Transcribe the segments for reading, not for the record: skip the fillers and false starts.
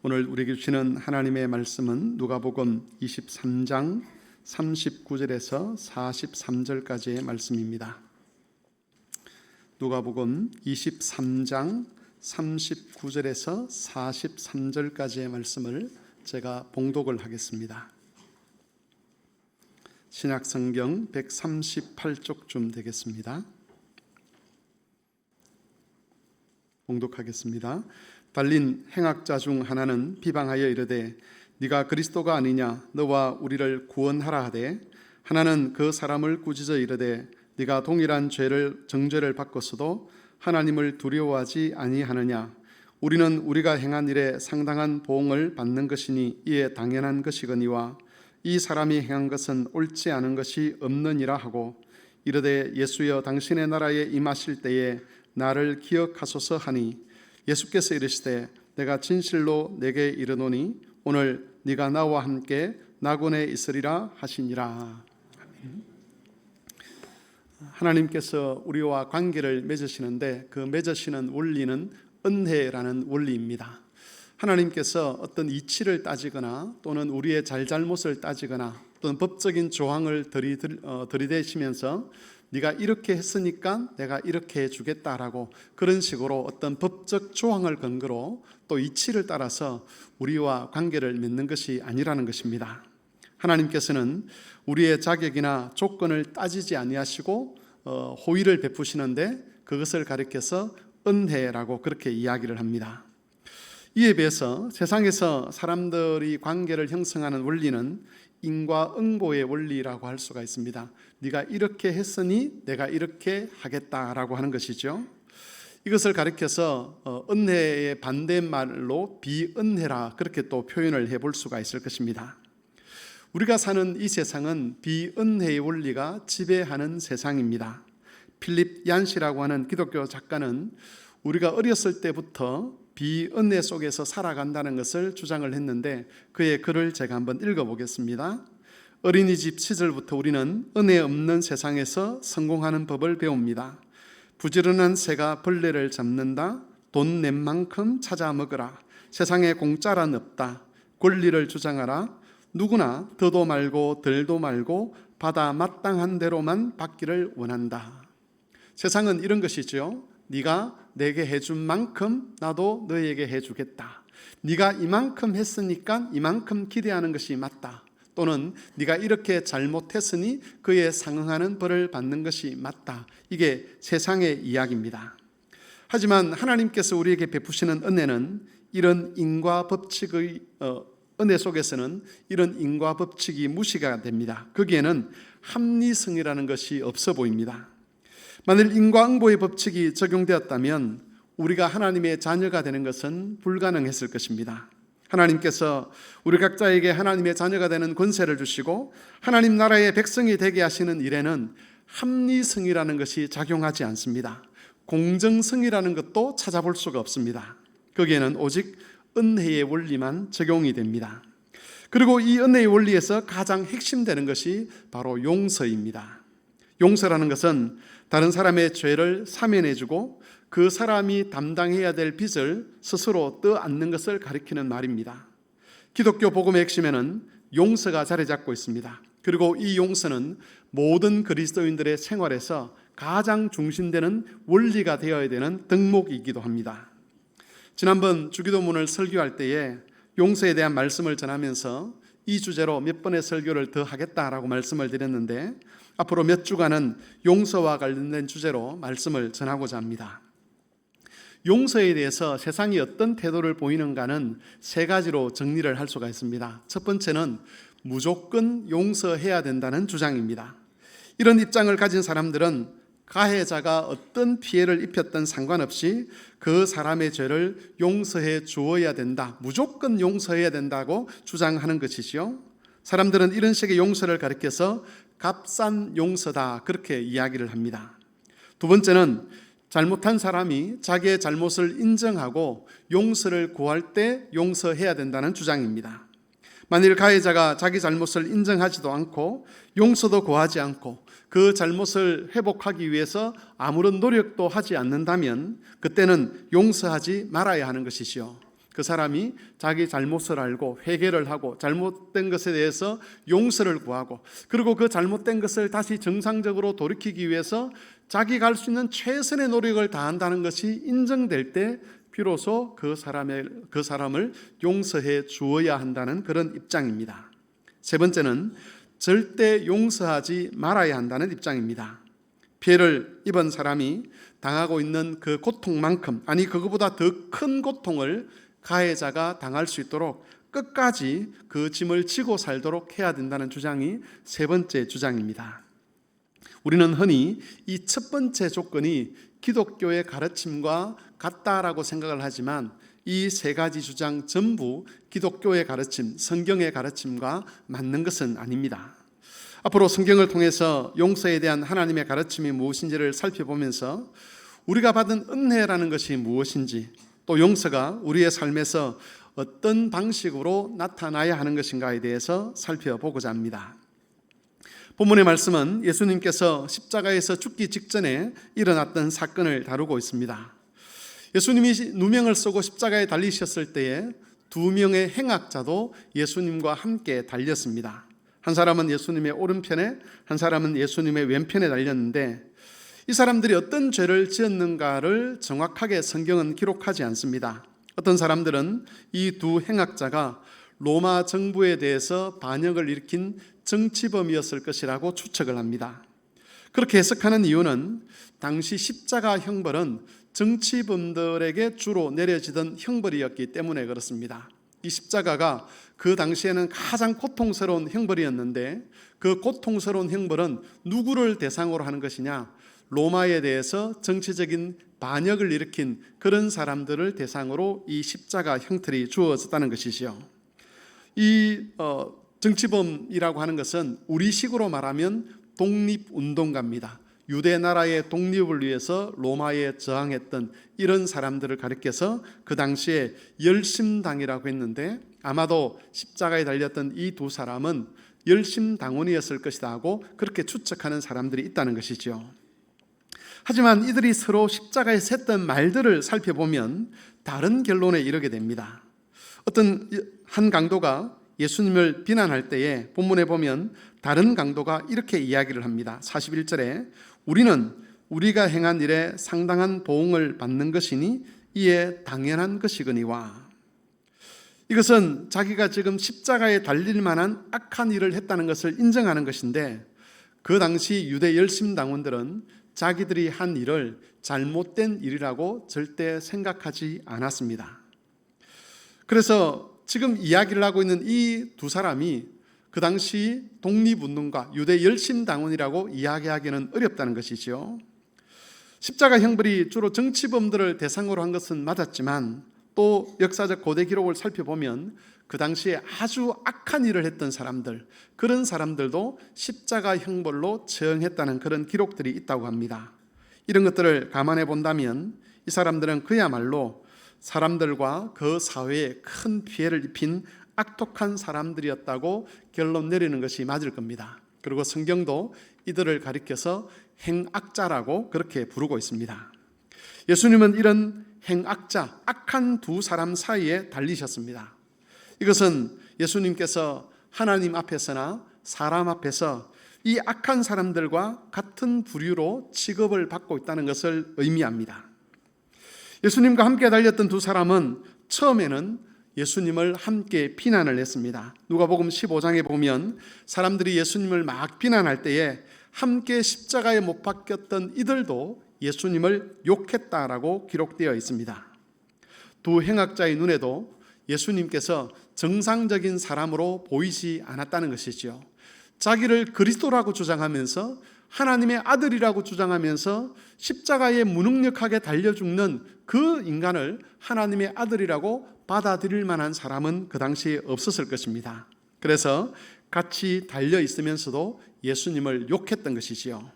오늘 우리에게 주시는 하나님의 말씀은 누가복음 23장 39절에서 43절까지의 말씀입니다. 누가복음 23장 39절에서 43절까지의 말씀을 제가 봉독을 하겠습니다. 신약성경 138쪽쯤 되겠습니다. 봉독하겠습니다. 달린 행악자 중 하나는 비방하여 이르되 네가 그리스도가 아니냐 너와 우리를 구원하라 하되, 하나는 그 사람을 꾸짖어 이르되 네가 동일한 정죄를 받고서도 하나님을 두려워하지 아니하느냐. 우리는 우리가 행한 일에 상당한 보응을 받는 것이니 이에 당연한 것이거니와 이 사람이 행한 것은 옳지 않은 것이 없느니라 하고, 이르되 예수여 당신의 나라에 임하실 때에 나를 기억하소서 하니, 예수께서 이르시되 내가 진실로 내게 이르노니 오늘 네가 나와 함께 낙원에 있으리라 하시니라. 하나님께서 우리와 관계를 맺으시는데 그 맺으시는 원리는 은혜라는 원리입니다. 하나님께서 어떤 이치를 따지거나 또는 우리의 잘잘못을 따지거나 또는 법적인 조항을 들이대시면서 네가 이렇게 했으니까 내가 이렇게 해주겠다라고 그런 식으로 어떤 법적 조항을 근거로 또 이치를 따라서 우리와 관계를 맺는 것이 아니라는 것입니다. 하나님께서는 우리의 자격이나 조건을 따지지 아니하시고 호의를 베푸시는데 그것을 가리켜서 은혜라고 그렇게 이야기를 합니다. 이에 비해서 세상에서 사람들이 관계를 형성하는 원리는 인과응보의 원리라고 할 수가 있습니다. 네가 이렇게 했으니 내가 이렇게 하겠다라고 하는 것이죠. 이것을 가리켜서 은혜의 반대말로 비은혜라 그렇게 또 표현을 해볼 수가 있을 것입니다. 우리가 사는 이 세상은 비은혜의 원리가 지배하는 세상입니다. 필립 얀시라고 하는 기독교 작가는 우리가 어렸을 때부터 비은혜 속에서 살아간다는 것을 주장을 했는데 그의 글을 제가 한번 읽어보겠습니다. 어린이집 시절부터 우리는 은혜 없는 세상에서 성공하는 법을 배웁니다. 부지런한 새가 벌레를 잡는다. 돈 낸 만큼 찾아 먹으라. 세상에 공짜란 없다. 권리를 주장하라. 누구나 더도 말고 덜도 말고 받아 마땅한 대로만 받기를 원한다. 세상은 이런 것이죠. 네가 내게 해준 만큼 나도 너에게 해주겠다. 네가 이만큼 했으니까 이만큼 기대하는 것이 맞다. 또는 네가 이렇게 잘못했으니 그에 상응하는 벌을 받는 것이 맞다. 이게 세상의 이야기입니다. 하지만 하나님께서 우리에게 베푸시는 은혜는 이런 인과 법칙의 은혜 속에서는 이런 인과 법칙이 무시가 됩니다. 거기에는 합리성이라는 것이 없어 보입니다. 만일 인과응보의 법칙이 적용되었다면 우리가 하나님의 자녀가 되는 것은 불가능했을 것입니다. 하나님께서 우리 각자에게 하나님의 자녀가 되는 권세를 주시고 하나님 나라의 백성이 되게 하시는 일에는 합리성이라는 것이 작용하지 않습니다. 공정성이라는 것도 찾아볼 수가 없습니다. 거기에는 오직 은혜의 원리만 적용이 됩니다. 그리고 이 은혜의 원리에서 가장 핵심되는 것이 바로 용서입니다. 용서라는 것은 다른 사람의 죄를 사면해주고 그 사람이 담당해야 될 빚을 스스로 떠안는 것을 가리키는 말입니다. 기독교 복음의 핵심에는 용서가 자리 잡고 있습니다. 그리고 이 용서는 모든 그리스도인들의 생활에서 가장 중심되는 원리가 되어야 되는 덕목이기도 합니다. 지난번 주기도문을 설교할 때에 용서에 대한 말씀을 전하면서 이 주제로 몇 번의 설교를 더 하겠다라고 말씀을 드렸는데 앞으로 몇 주간은 용서와 관련된 주제로 말씀을 전하고자 합니다. 용서에 대해서 세상이 어떤 태도를 보이는가는 세 가지로 정리를 할 수가 있습니다. 첫 번째는 무조건 용서해야 된다는 주장입니다. 이런 입장을 가진 사람들은 가해자가 어떤 피해를 입혔든 상관없이 그 사람의 죄를 용서해 주어야 된다, 무조건 용서해야 된다고 주장하는 것이지요. 사람들은 이런 식의 용서를 가리켜서 값싼 용서다 그렇게 이야기를 합니다. 두 번째는 잘못한 사람이 자기의 잘못을 인정하고 용서를 구할 때 용서해야 된다는 주장입니다. 만일 가해자가 자기 잘못을 인정하지도 않고 용서도 구하지 않고 그 잘못을 회복하기 위해서 아무런 노력도 하지 않는다면 그때는 용서하지 말아야 하는 것이지요. 그 사람이 자기 잘못을 알고 회개를 하고 잘못된 것에 대해서 용서를 구하고, 그리고 그 잘못된 것을 다시 정상적으로 돌이키기 위해서 자기가 할 수 있는 최선의 노력을 다한다는 것이 인정될 때 비로소 그 사람을 용서해 주어야 한다는 그런 입장입니다. 세 번째는 절대 용서하지 말아야 한다는 입장입니다. 피해를 입은 사람이 당하고 있는 그 고통만큼, 아니 그거보다 더 큰 고통을 가해자가 당할 수 있도록 끝까지 그 짐을 지고 살도록 해야 된다는 주장이 세 번째 주장입니다. 우리는 흔히 이 첫 번째 조건이 기독교의 가르침과 같다라고 생각을 하지만 이 세 가지 주장 전부 기독교의 가르침, 성경의 가르침과 맞는 것은 아닙니다. 앞으로 성경을 통해서 용서에 대한 하나님의 가르침이 무엇인지를 살펴보면서 우리가 받은 은혜라는 것이 무엇인지, 또 용서가 우리의 삶에서 어떤 방식으로 나타나야 하는 것인가에 대해서 살펴보고자 합니다. 본문의 말씀은 예수님께서 십자가에서 죽기 직전에 일어났던 사건을 다루고 있습니다. 예수님이 누명을 쓰고 십자가에 달리셨을 때에 두 명의 행악자도 예수님과 함께 달렸습니다. 한 사람은 예수님의 오른편에, 한 사람은 예수님의 왼편에 달렸는데 이 사람들이 어떤 죄를 지었는가를 정확하게 성경은 기록하지 않습니다. 어떤 사람들은 이 두 행악자가 로마 정부에 대해서 반역을 일으킨 정치범이었을 것이라고 추측을 합니다. 그렇게 해석하는 이유는 당시 십자가 형벌은 정치범들에게 주로 내려지던 형벌이었기 때문에 그렇습니다. 이 십자가가 그 당시에는 가장 고통스러운 형벌이었는데 그 고통스러운 형벌은 누구를 대상으로 하는 것이냐? 로마에 대해서 정치적인 반역을 일으킨 그런 사람들을 대상으로 이 십자가 형틀이 주어졌다는 것이죠. 이 정치범이라고 하는 것은 우리식으로 말하면 독립운동가입니다. 유대 나라의 독립을 위해서 로마에 저항했던 이런 사람들을 가리켜서 그 당시에 열심당이라고 했는데, 아마도 십자가에 달렸던 이 두 사람은 열심당원이었을 것이다 하고 그렇게 추측하는 사람들이 있다는 것이죠. 하지만 이들이 서로 십자가에서 했던 말들을 살펴보면 다른 결론에 이르게 됩니다. 어떤 한 강도가 예수님을 비난할 때에 본문에 보면 다른 강도가 이렇게 이야기를 합니다. 41절에 우리는 우리가 행한 일에 상당한 보응을 받는 것이니 이에 당연한 것이거니와. 이것은 자기가 지금 십자가에 달릴 만한 악한 일을 했다는 것을 인정하는 것인데, 그 당시 유대 열심당원들은 자기들이 한 일을 잘못된 일이라고 절대 생각하지 않았습니다. 그래서 지금 이야기를 하고 있는 이 두 사람이 그 당시 독립운동가, 유대 열심당원이라고 이야기하기는 어렵다는 것이죠. 십자가 형벌이 주로 정치범들을 대상으로 한 것은 맞았지만 또 역사적 고대 기록을 살펴보면 그 당시에 아주 악한 일을 했던 사람들, 그런 사람들도 십자가 형벌로 처형했다는 그런 기록들이 있다고 합니다. 이런 것들을 감안해 본다면 이 사람들은 그야말로 사람들과 그 사회에 큰 피해를 입힌 악독한 사람들이었다고 결론 내리는 것이 맞을 겁니다. 그리고 성경도 이들을 가리켜서 행악자라고 그렇게 부르고 있습니다. 예수님은 이런 행악자, 악한 두 사람 사이에 달리셨습니다. 이것은 예수님께서 하나님 앞에서나 사람 앞에서 이 악한 사람들과 같은 부류로 취급을 받고 있다는 것을 의미합니다. 예수님과 함께 달렸던 두 사람은 처음에는 예수님을 함께 비난을 했습니다. 누가복음 15장에 보면 사람들이 예수님을 막 비난할 때에 함께 십자가에 못 박혔던 이들도 예수님을 욕했다라고 기록되어 있습니다. 두 행악자의 눈에도 예수님께서 정상적인 사람으로 보이지 않았다는 것이지요. 자기를 그리스도라고 주장하면서 하나님의 아들이라고 주장하면서 십자가에 무능력하게 달려 죽는 그 인간을 하나님의 아들이라고 받아들일 만한 사람은 그 당시에 없었을 것입니다. 그래서 같이 달려 있으면서도 예수님을 욕했던 것이지요.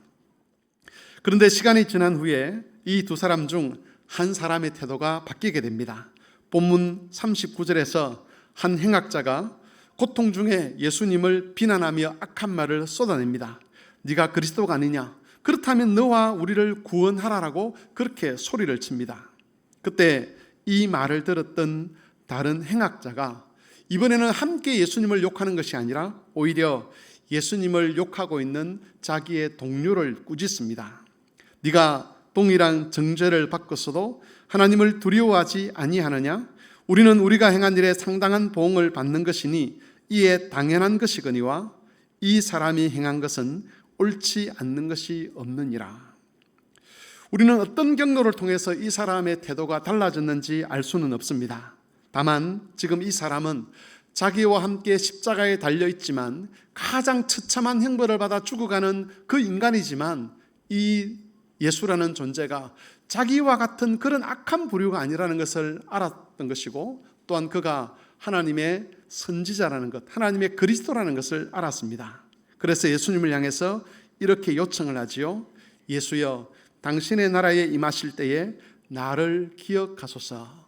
그런데 시간이 지난 후에 이 두 사람 중 한 사람의 태도가 바뀌게 됩니다. 본문 39절에서 한 행악자가 고통 중에 예수님을 비난하며 악한 말을 쏟아냅니다. 네가 그리스도가 아니냐? 그렇다면 너와 우리를 구원하라라고 그렇게 소리를 칩니다. 그때 이 말을 들었던 다른 행악자가 이번에는 함께 예수님을 욕하는 것이 아니라 오히려 예수님을 욕하고 있는 자기의 동료를 꾸짖습니다. 네가 동일한 정죄를 받고서도 하나님을 두려워하지 아니하느냐? 우리는 우리가 행한 일에 상당한 보응을 받는 것이니 이에 당연한 것이거니와 이 사람이 행한 것은 옳지 않는 것이 없느니라. 우리는 어떤 경로를 통해서 이 사람의 태도가 달라졌는지 알 수는 없습니다. 다만 지금 이 사람은 자기와 함께 십자가에 달려있지만 가장 처참한 형벌을 받아 죽어가는 그 인간이지만 이 예수라는 존재가 자기와 같은 그런 악한 부류가 아니라는 것을 알았던 것이고, 또한 그가 하나님의 선지자라는 것, 하나님의 그리스도라는 것을 알았습니다. 그래서 예수님을 향해서 이렇게 요청을 하지요. 예수여, 당신의 나라에 임하실 때에 나를 기억하소서.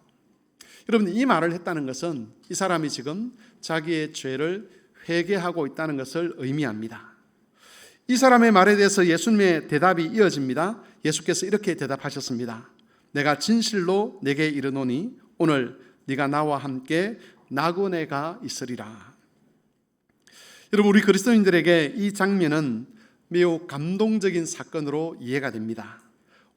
여러분, 이 말을 했다는 것은 이 사람이 지금 자기의 죄를 회개하고 있다는 것을 의미합니다. 이 사람의 말에 대해서 예수님의 대답이 이어집니다. 예수께서 이렇게 대답하셨습니다. 내가 진실로 내게 이르노니 오늘 네가 나와 함께 낙원에가 있으리라. 여러분, 우리 그리스도인들에게 이 장면은 매우 감동적인 사건으로 이해가 됩니다.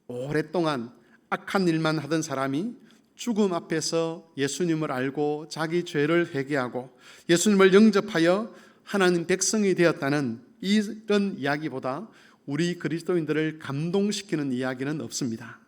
오랫동안 악한 일만 하던 사람이 죽음 앞에서 예수님을 알고 자기 죄를 회개하고 예수님을 영접하여 하나님 백성이 되었다는 이런 이야기보다 우리 그리스도인들을 감동시키는 이야기는 없습니다.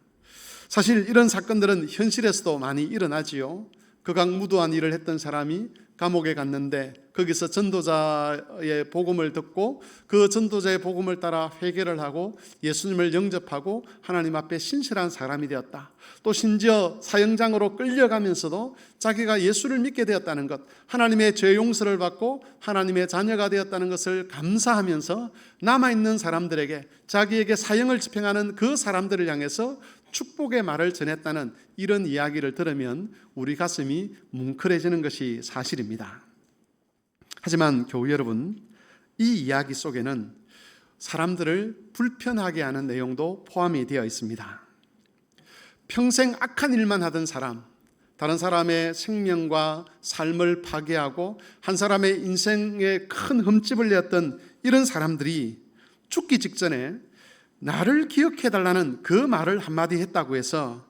사실 이런 사건들은 현실에서도 많이 일어나지요. 극악무도한 일을 했던 사람이 감옥에 갔는데 거기서 전도자의 복음을 듣고 그 전도자의 복음을 따라 회개를 하고 예수님을 영접하고 하나님 앞에 신실한 사람이 되었다. 또 심지어 사형장으로 끌려가면서도 자기가 예수를 믿게 되었다는 것, 하나님의 죄 용서를 받고 하나님의 자녀가 되었다는 것을 감사하면서 남아있는 사람들에게, 자기에게 사형을 집행하는 그 사람들을 향해서 축복의 말을 전했다는 이런 이야기를 들으면 우리 가슴이 뭉클해지는 것이 사실입니다. 하지만 교우 여러분, 이 이야기 속에는 사람들을 불편하게 하는 내용도 포함이 되어 있습니다. 평생 악한 일만 하던 사람, 다른 사람의 생명과 삶을 파괴하고 한 사람의 인생에 큰 흠집을 내었던 이런 사람들이 죽기 직전에 나를 기억해달라는 그 말을 한마디 했다고 해서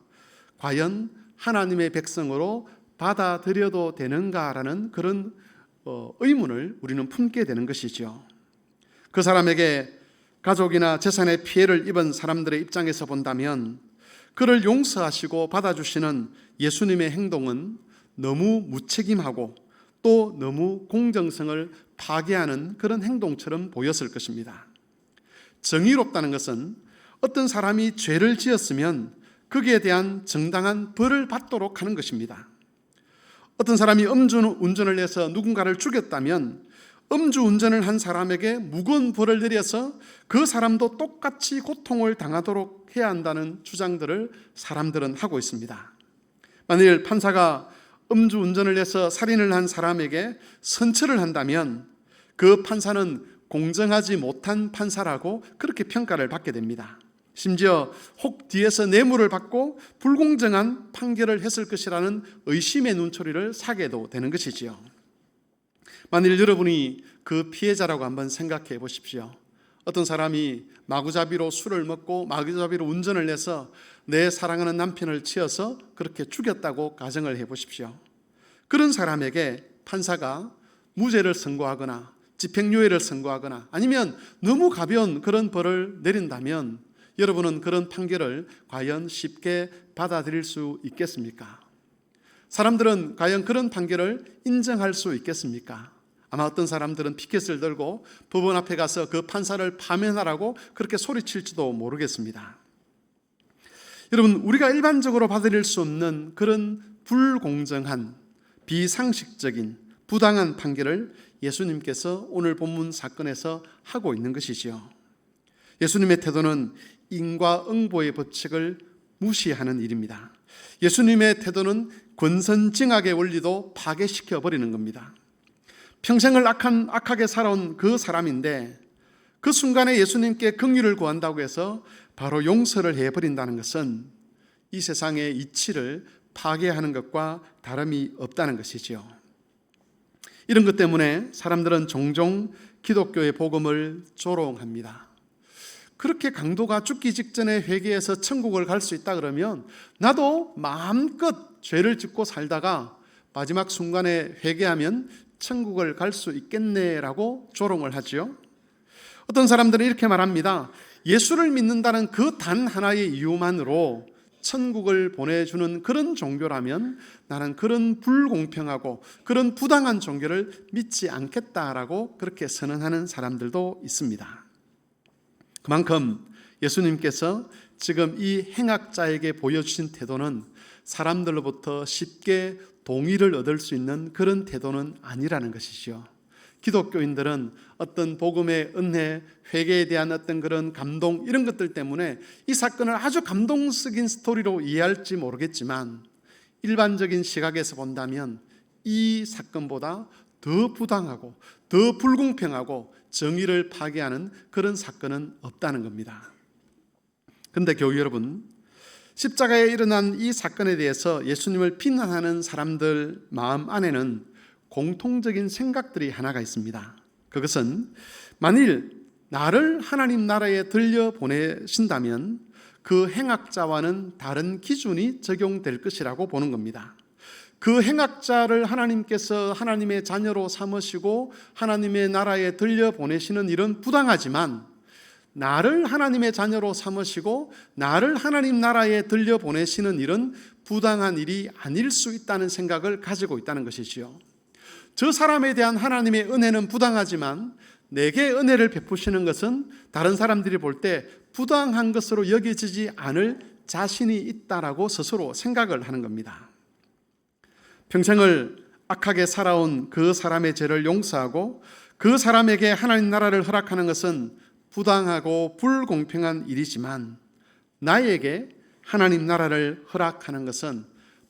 과연 하나님의 백성으로 받아들여도 되는가라는 그런 의문을 우리는 품게 되는 것이죠. 그 사람에게 가족이나 재산에 피해를 입은 사람들의 입장에서 본다면 그를 용서하시고 받아주시는 예수님의 행동은 너무 무책임하고 또 너무 공정성을 파괴하는 그런 행동처럼 보였을 것입니다. 정의롭다는 것은 어떤 사람이 죄를 지었으면 거기에 대한 정당한 벌을 받도록 하는 것입니다. 어떤 사람이 음주운전을 해서 누군가를 죽였다면 음주운전을 한 사람에게 무거운 벌을 내려서 그 사람도 똑같이 고통을 당하도록 해야 한다는 주장들을 사람들은 하고 있습니다. 만일 판사가 음주운전을 해서 살인을 한 사람에게 선처를 한다면 그 판사는 공정하지 못한 판사라고 그렇게 평가를 받게 됩니다. 심지어 혹 뒤에서 뇌물을 받고 불공정한 판결을 했을 것이라는 의심의 눈초리를 사게도 되는 것이지요. 만일 여러분이 그 피해자라고 한번 생각해 보십시오. 어떤 사람이 마구잡이로 술을 먹고 마구잡이로 운전을 해서 내 사랑하는 남편을 치어서 그렇게 죽였다고 가정을 해 보십시오. 그런 사람에게 판사가 무죄를 선고하거나 집행유예를 선고하거나 아니면 너무 가벼운 그런 벌을 내린다면 여러분은 그런 판결을 과연 쉽게 받아들일 수 있겠습니까? 사람들은 과연 그런 판결을 인정할 수 있겠습니까? 아마 어떤 사람들은 피켓을 들고 법원 앞에 가서 그 판사를 파면하라고 그렇게 소리칠지도 모르겠습니다. 여러분, 우리가 일반적으로 받아들일 수 없는 그런 불공정한, 비상식적인, 부당한 판결을 예수님께서 오늘 본문 사건에서 하고 있는 것이지요. 예수님의 태도는 인과응보의 법칙을 무시하는 일입니다. 예수님의 태도는 권선징악의 원리도 파괴시켜 버리는 겁니다. 평생을 악하게 살아온 그 사람인데 그 순간에 예수님께 긍휼을 구한다고 해서 바로 용서를 해버린다는 것은 이 세상의 이치를 파괴하는 것과 다름이 없다는 것이지요. 이런 것 때문에 사람들은 종종 기독교의 복음을 조롱합니다. 그렇게 강도가 죽기 직전에 회개해서 천국을 갈 수 있다 그러면 나도 마음껏 죄를 짓고 살다가 마지막 순간에 회개하면 천국을 갈 수 있겠네라고 조롱을 하지요. 어떤 사람들은 이렇게 말합니다. 예수를 믿는다는 그 단 하나의 이유만으로 천국을 보내주는 그런 종교라면 나는 그런 불공평하고 그런 부당한 종교를 믿지 않겠다라고 그렇게 선언하는 사람들도 있습니다. 그만큼 예수님께서 지금 이 행악자에게 보여주신 태도는 사람들로부터 쉽게 동의를 얻을 수 있는 그런 태도는 아니라는 것이죠. 기독교인들은 어떤 복음의 은혜, 회개에 대한 어떤 그런 감동 이런 것들 때문에 이 사건을 아주 감동적인 스토리로 이해할지 모르겠지만 일반적인 시각에서 본다면 이 사건보다 더 부당하고 더 불공평하고 정의를 파괴하는 그런 사건은 없다는 겁니다. 그런데 교우 여러분, 십자가에 일어난 이 사건에 대해서 예수님을 비난하는 사람들 마음 안에는 공통적인 생각들이 하나가 있습니다. 그것은 만일 나를 하나님 나라에 들려보내신다면 그 행악자와는 다른 기준이 적용될 것이라고 보는 겁니다. 그 행악자를 하나님께서 하나님의 자녀로 삼으시고 하나님의 나라에 들려보내시는 일은 부당하지만 나를 하나님의 자녀로 삼으시고 나를 하나님 나라에 들려보내시는 일은 부당한 일이 아닐 수 있다는 생각을 가지고 있다는 것이지요. 저 사람에 대한 하나님의 은혜는 부당하지만 내게 은혜를 베푸시는 것은 다른 사람들이 볼 때 부당한 것으로 여겨지지 않을 자신이 있다라고 스스로 생각을 하는 겁니다. 평생을 악하게 살아온 그 사람의 죄를 용서하고 그 사람에게 하나님 나라를 허락하는 것은 부당하고 불공평한 일이지만 나에게 하나님 나라를 허락하는 것은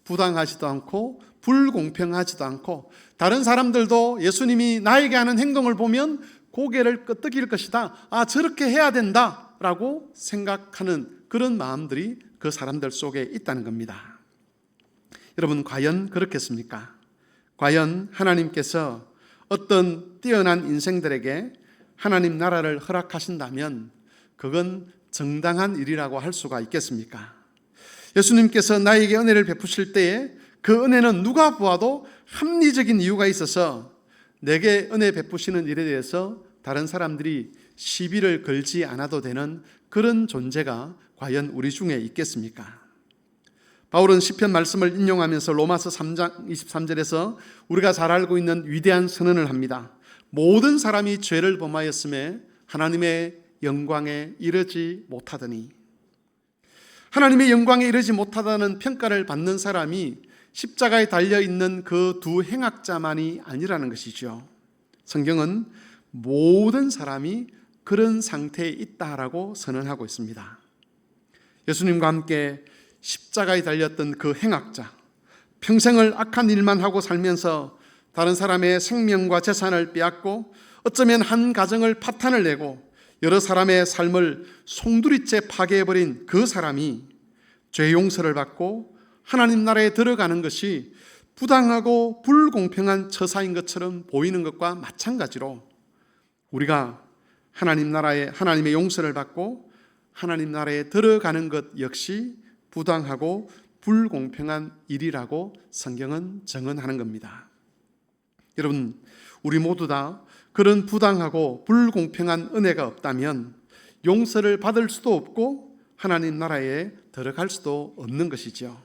부당하지도 않고 불공평하지도 않고 다른 사람들도 예수님이 나에게 하는 행동을 보면 고개를 끄덕일 것이다. 아, 저렇게 해야 된다 라고 생각하는 그런 마음들이 그 사람들 속에 있다는 겁니다. 여러분, 과연 그렇겠습니까? 과연 하나님께서 어떤 뛰어난 인생들에게 하나님 나라를 허락하신다면 그건 정당한 일이라고 할 수가 있겠습니까? 예수님께서 나에게 은혜를 베푸실 때에 그 은혜는 누가 보아도 합리적인 이유가 있어서 내게 은혜 베푸시는 일에 대해서 다른 사람들이 시비를 걸지 않아도 되는 그런 존재가 과연 우리 중에 있겠습니까? 바울은 시편 말씀을 인용하면서 로마서 3장 23절에서 우리가 잘 알고 있는 위대한 선언을 합니다. 모든 사람이 죄를 범하였음에 하나님의 영광에 이르지 못하더니, 하나님의 영광에 이르지 못하다는 평가를 받는 사람이 십자가에 달려있는 그 두 행악자만이 아니라는 것이죠. 성경은 모든 사람이 그런 상태에 있다라고 선언하고 있습니다. 예수님과 함께 십자가에 달렸던 그 행악자, 평생을 악한 일만 하고 살면서 다른 사람의 생명과 재산을 빼앗고 어쩌면 한 가정을 파탄을 내고 여러 사람의 삶을 송두리째 파괴해버린 그 사람이 죄 용서를 받고 하나님 나라에 들어가는 것이 부당하고 불공평한 처사인 것처럼 보이는 것과 마찬가지로 우리가 하나님 나라에 하나님의 용서를 받고 하나님 나라에 들어가는 것 역시 부당하고 불공평한 일이라고 성경은 정언하는 겁니다. 여러분, 우리 모두 다 그런 부당하고 불공평한 은혜가 없다면 용서를 받을 수도 없고 하나님 나라에 들어갈 수도 없는 것이죠.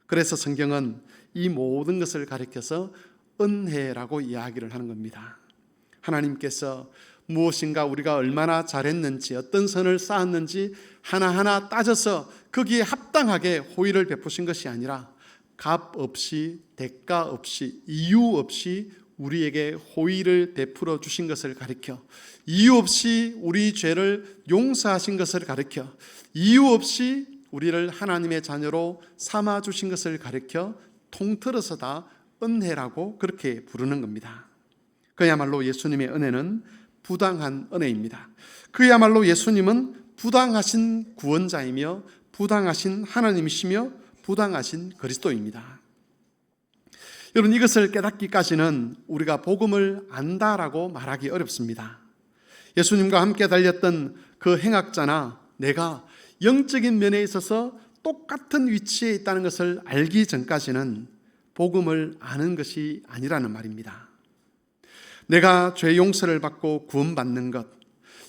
그래서 성경은 이 모든 것을 가리켜서 은혜라고 이야기를 하는 겁니다. 하나님께서 무엇인가 우리가 얼마나 잘했는지, 어떤 선을 쌓았는지 하나하나 따져서 거기에 합당하게 호의를 베푸신 것이 아니라 값 없이, 대가 없이, 이유 없이 우리에게 호의를 베풀어 주신 것을 가리켜, 이유 없이 우리 죄를 용서하신 것을 가리켜, 이유 없이 우리를 하나님의 자녀로 삼아 주신 것을 가리켜 통틀어서 다 은혜라고 그렇게 부르는 겁니다. 그야말로 예수님의 은혜는 부당한 은혜입니다. 그야말로 예수님은 부당하신 구원자이며 부당하신 하나님이시며 부당하신 그리스도입니다. 여러분, 이것을 깨닫기까지는 우리가 복음을 안다라고 말하기 어렵습니다. 예수님과 함께 달렸던 그 행악자나 내가 영적인 면에 있어서 똑같은 위치에 있다는 것을 알기 전까지는 복음을 아는 것이 아니라는 말입니다. 내가 죄 용서를 받고 구원받는 것,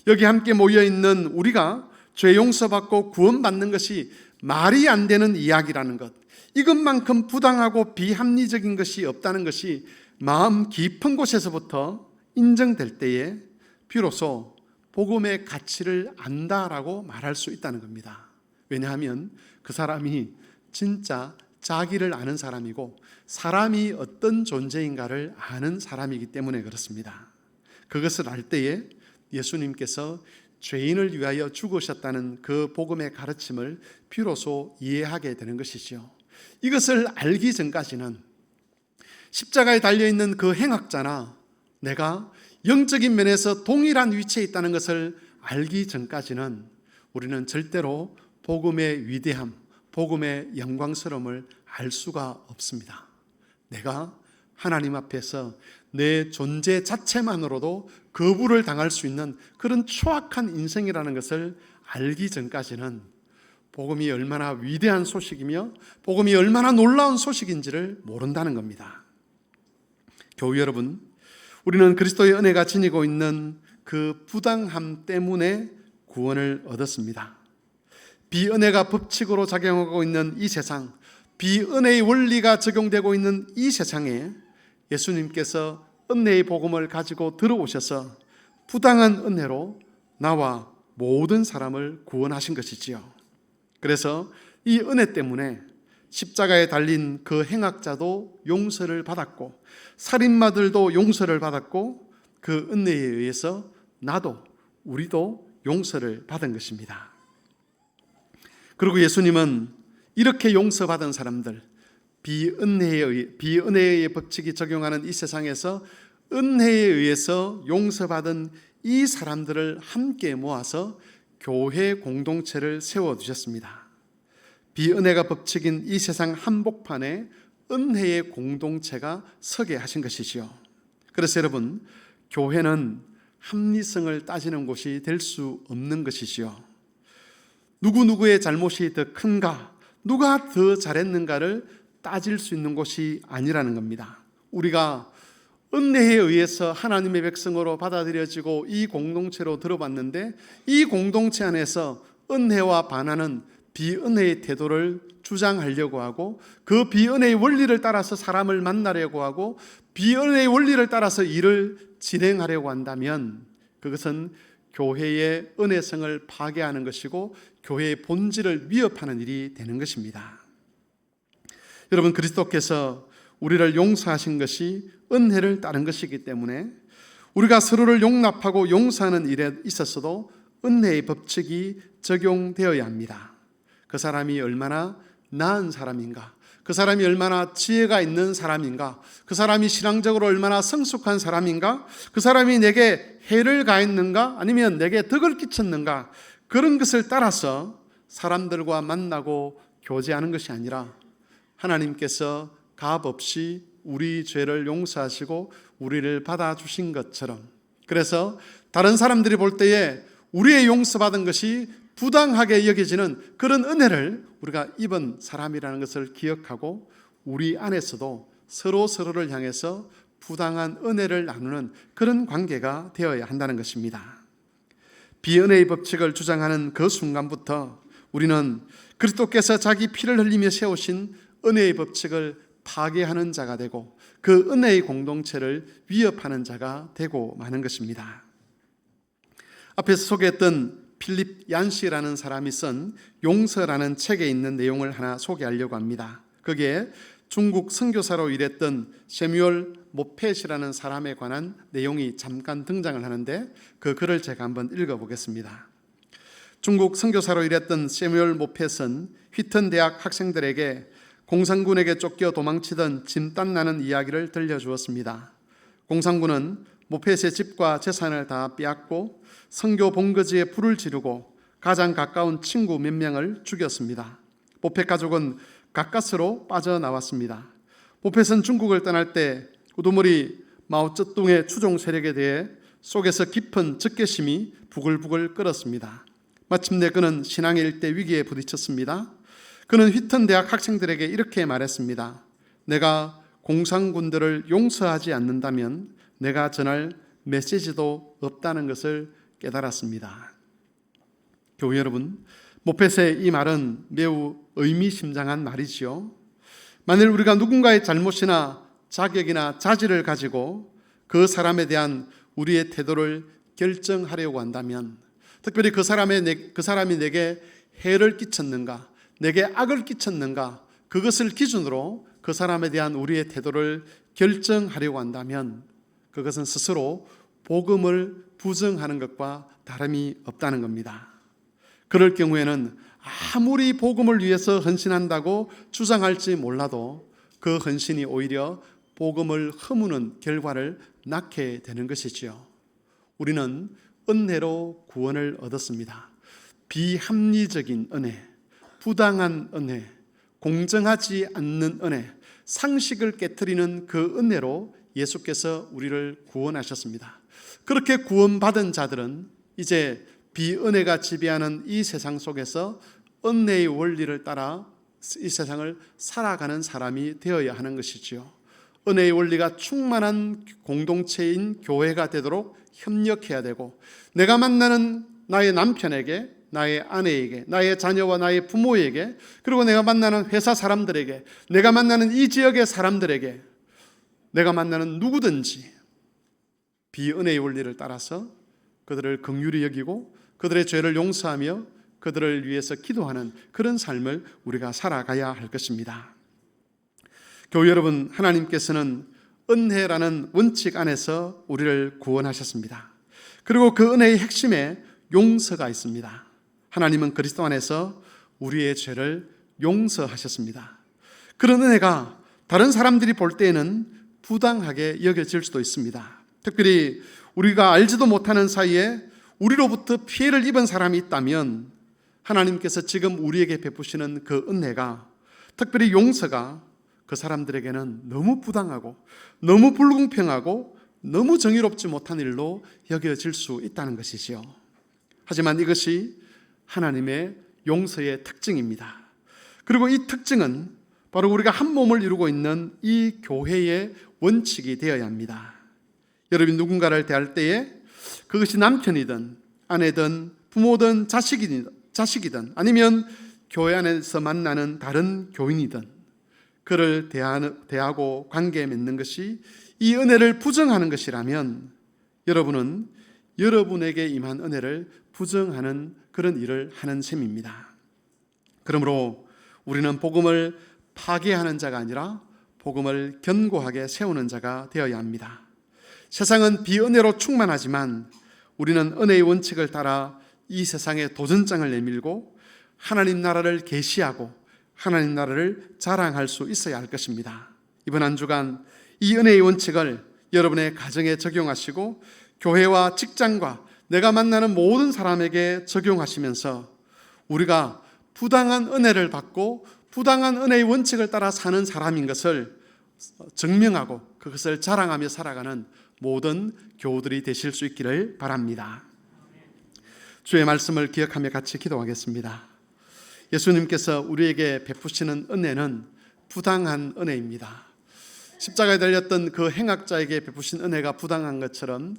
여기 함께 모여있는 우리가 죄 용서받고 구원받는 것이 말이 안 되는 이야기라는 것, 이것만큼 부당하고 비합리적인 것이 없다는 것이 마음 깊은 곳에서부터 인정될 때에 비로소 복음의 가치를 안다라고 말할 수 있다는 겁니다. 왜냐하면 그 사람이 진짜 자기를 아는 사람이고 사람이 어떤 존재인가를 아는 사람이기 때문에 그렇습니다. 그것을 알 때에 예수님께서 죄인을 위하여 죽으셨다는 그 복음의 가르침을 비로소 이해하게 되는 것이지요. 이것을 알기 전까지는 십자가에 달려있는 그 행악자나 내가 영적인 면에서 동일한 위치에 있다는 것을 알기 전까지는 우리는 절대로 복음의 위대함, 복음의 영광스러움을 알 수가 없습니다. 내가 하나님 앞에서 내 존재 자체만으로도 거부를 당할 수 있는 그런 추악한 인생이라는 것을 알기 전까지는 복음이 얼마나 위대한 소식이며 복음이 얼마나 놀라운 소식인지를 모른다는 겁니다. 교우 여러분, 우리는 그리스도의 은혜가 지니고 있는 그 부당함 때문에 구원을 얻었습니다. 비은혜가 법칙으로 작용하고 있는 이 세상, 비은혜의 원리가 적용되고 있는 이 세상에 예수님께서 은혜의 복음을 가지고 들어오셔서 부당한 은혜로 나와 모든 사람을 구원하신 것이지요. 그래서 이 은혜 때문에 십자가에 달린 그 행악자도 용서를 받았고 살인마들도 용서를 받았고 그 은혜에 의해서 나도 우리도 용서를 받은 것입니다. 그리고 예수님은 이렇게 용서받은 사람들, 비은혜의 법칙이 적용하는 이 세상에서 은혜에 의해서 용서받은 이 사람들을 함께 모아서 교회 공동체를 세워두셨습니다. 비은혜가 법칙인 이 세상 한복판에 은혜의 공동체가 서게 하신 것이지요. 그래서 여러분, 교회는 합리성을 따지는 곳이 될 수 없는 것이지요. 누구누구의 잘못이 더 큰가, 누가 더 잘했는가를 따질 수 있는 곳이 아니라는 겁니다. 우리가 은혜에 의해서 하나님의 백성으로 받아들여지고 이 공동체로 들어봤는데 이 공동체 안에서 은혜와 반하는 비은혜의 태도를 주장하려고 하고 그 비은혜의 원리를 따라서 사람을 만나려고 하고 비은혜의 원리를 따라서 일을 진행하려고 한다면 그것은 교회의 은혜성을 파괴하는 것이고 교회의 본질을 위협하는 일이 되는 것입니다. 여러분, 그리스도께서 우리를 용서하신 것이 은혜를 따른 것이기 때문에 우리가 서로를 용납하고 용서하는 일에 있어서도 은혜의 법칙이 적용되어야 합니다. 그 사람이 얼마나 나은 사람인가, 그 사람이 얼마나 지혜가 있는 사람인가, 그 사람이 신앙적으로 얼마나 성숙한 사람인가, 그 사람이 내게 해를 가했는가 아니면 내게 덕을 끼쳤는가, 그런 것을 따라서 사람들과 만나고 교제하는 것이 아니라 하나님께서 값없이 우리 죄를 용서하시고 우리를 받아주신 것처럼, 그래서 다른 사람들이 볼 때에 우리의 용서받은 것이 부당하게 여겨지는 그런 은혜를 우리가 입은 사람이라는 것을 기억하고 우리 안에서도 서로를 향해서 부당한 은혜를 나누는 그런 관계가 되어야 한다는 것입니다. 비은혜의 법칙을 주장하는 그 순간부터 우리는 그리스도께서 자기 피를 흘리며 세우신 은혜의 법칙을 파괴하는 자가 되고 그 은혜의 공동체를 위협하는 자가 되고 마는 것입니다. 앞에서 소개했던 필립 얀시라는 사람이 쓴 용서라는 책에 있는 내용을 하나 소개하려고 합니다. 거기에 중국 선교사로 일했던 세뮤얼 모펫이라는 사람에 관한 내용이 잠깐 등장을 하는데 그 글을 제가 한번 읽어보겠습니다. 중국 선교사로 일했던 세뮤얼 모펫은 휘튼 대학 학생들에게 공산군에게 쫓겨 도망치던 진땀나는 이야기를 들려주었습니다. 공산군은 모펫의 집과 재산을 다 빼앗고 선교 본거지에 불을 지르고 가장 가까운 친구 몇 명을 죽였습니다. 모펫 가족은 가까스로 빠져나왔습니다. 모펫은 중국을 떠날 때 우두머리 마오쩌둥의 추종 세력에 대해 속에서 깊은 적개심이 부글부글 끓었습니다. 마침내 그는 신앙의 일대 위기에 부딪혔습니다. 그는 휘튼 대학 학생들에게 이렇게 말했습니다. 내가 공산군들을 용서하지 않는다면 내가 전할 메시지도 없다는 것을 깨달았습니다. 교회 여러분, 모펫의 이 말은 매우 의미심장한 말이지요. 만일 우리가 누군가의 잘못이나 자격이나 자질을 가지고 그 사람에 대한 우리의 태도를 결정하려고 한다면, 특별히 그 사람이 내게 해를 끼쳤는가, 내게 악을 끼쳤는가, 그것을 기준으로 그 사람에 대한 우리의 태도를 결정하려고 한다면 그것은 스스로 복음을 부정하는 것과 다름이 없다는 겁니다. 그럴 경우에는 아무리 복음을 위해서 헌신한다고 주장할지 몰라도 그 헌신이 오히려 복음을 허무는 결과를 낳게 되는 것이지요. 우리는 은혜로 구원을 얻었습니다. 비합리적인 은혜, 부당한 은혜, 공정하지 않는 은혜, 상식을 깨트리는 그 은혜로 예수께서 우리를 구원하셨습니다. 그렇게 구원받은 자들은 이제 비은혜가 지배하는 이 세상 속에서 은혜의 원리를 따라 이 세상을 살아가는 사람이 되어야 하는 것이지요. 은혜의 원리가 충만한 공동체인 교회가 되도록 협력해야 되고, 내가 만나는 나의 남편에게, 나의 아내에게, 나의 자녀와 나의 부모에게, 그리고 내가 만나는 회사 사람들에게, 내가 만나는 이 지역의 사람들에게, 내가 만나는 누구든지 비은혜의 원리를 따라서 그들을 긍휼히 여기고 그들의 죄를 용서하며 그들을 위해서 기도하는 그런 삶을 우리가 살아가야 할 것입니다. 교회 여러분, 하나님께서는 은혜라는 원칙 안에서 우리를 구원하셨습니다. 그리고 그 은혜의 핵심에 용서가 있습니다. 하나님은 그리스도 안에서 우리의 죄를 용서하셨습니다. 그런 은혜가 다른 사람들이 볼 때에는 부당하게 여겨질 수도 있습니다. 특별히 우리가 알지도 못하는 사이에 우리로부터 피해를 입은 사람이 있다면 하나님께서 지금 우리에게 베푸시는 그 은혜가, 특별히 용서가 그 사람들에게는 너무 부당하고 너무 불공평하고 너무 정의롭지 못한 일로 여겨질 수 있다는 것이지요. 하지만 이것이 하나님의 용서의 특징입니다. 그리고 이 특징은 바로 우리가 한 몸을 이루고 있는 이 교회의 원칙이 되어야 합니다. 여러분이 누군가를 대할 때에 그것이 남편이든 아내든 부모든 자식이든 아니면 교회 안에서 만나는 다른 교인이든 그를 대하고 관계 맺는 것이 이 은혜를 부정하는 것이라면 여러분은 여러분에게 임한 은혜를 부정하는 그런 일을 하는 셈입니다. 그러므로 우리는 복음을 파괴하는 자가 아니라 복음을 견고하게 세우는 자가 되어야 합니다. 세상은 비은혜로 충만하지만 우리는 은혜의 원칙을 따라 이 세상에 도전장을 내밀고 하나님 나라를 계시하고 하나님 나라를 자랑할 수 있어야 할 것입니다. 이번 한 주간 이 은혜의 원칙을 여러분의 가정에 적용하시고 교회와 직장과 내가 만나는 모든 사람에게 적용하시면서 우리가 부당한 은혜를 받고 부당한 은혜의 원칙을 따라 사는 사람인 것을 증명하고 그것을 자랑하며 살아가는 모든 교우들이 되실 수 있기를 바랍니다. 주의 말씀을 기억하며 같이 기도하겠습니다. 예수님께서 우리에게 베푸시는 은혜는 부당한 은혜입니다. 십자가에 달렸던 그 행악자에게 베푸신 은혜가 부당한 것처럼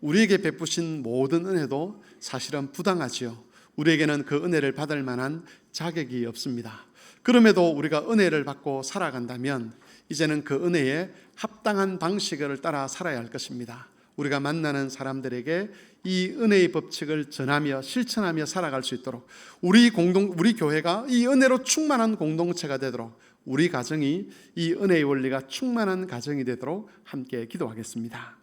우리에게 베푸신 모든 은혜도 사실은 부당하지요. 우리에게는 그 은혜를 받을 만한 자격이 없습니다. 그럼에도 우리가 은혜를 받고 살아간다면 이제는 그 은혜에 합당한 방식을 따라 살아야 할 것입니다. 우리가 만나는 사람들에게 이 은혜의 법칙을 전하며 실천하며 살아갈 수 있도록 우리 교회가 이 은혜로 충만한 공동체가 되도록 우리 가정이 이 은혜의 원리가 충만한 가정이 되도록 함께 기도하겠습니다.